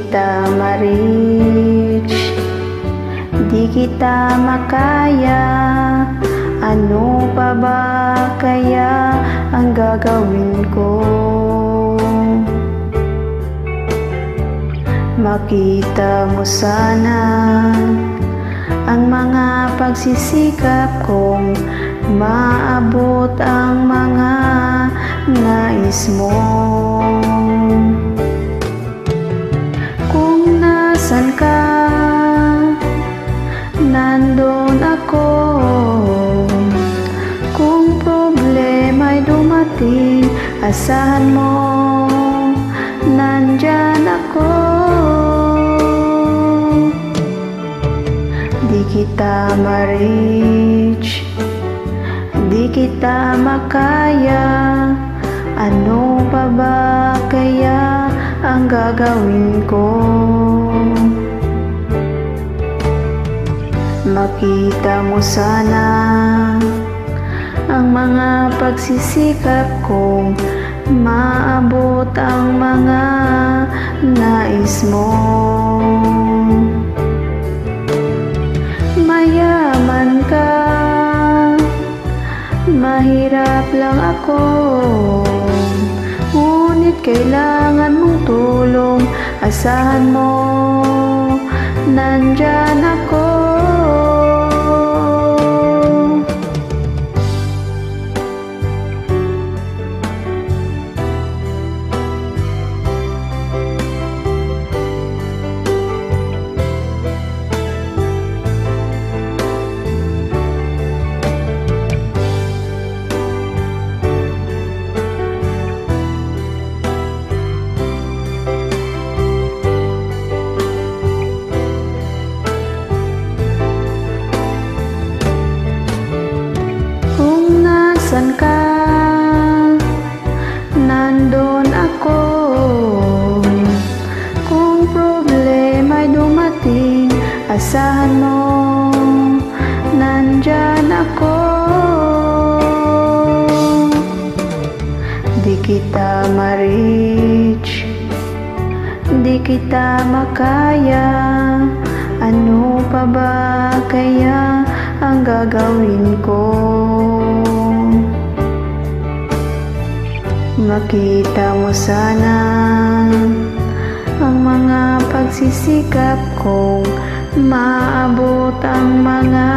kita ma-reach, di kita makaya. Ano pa ba kaya ang gagawin ko? Makita mo sana ang mga pagsisikap kong maabot ang mga nais mo. Kung nasan ka, nandun ako. Kung problema'y dumating, asahan mo, nandyan ako. Di kita ma-reach, di kita makaya. Ano pa ba kaya ang gagawin ko? Makita mo sana ang mga pagsisikap kong maabot ang mga nais mo. Mayaman ka, mahirap lang ako, ngunit kailangan mong tulong. Asahan mo, nandyan ako. Nasaan ka? Nandun ako. Kung problema'y dumating, asahan mo, nandyan ako. Di kita ma-reach, di kita makaya. Ano pa ba kaya ang gagawin ko? Makita mo sana ang mga pagsisikap kong maabot ang mga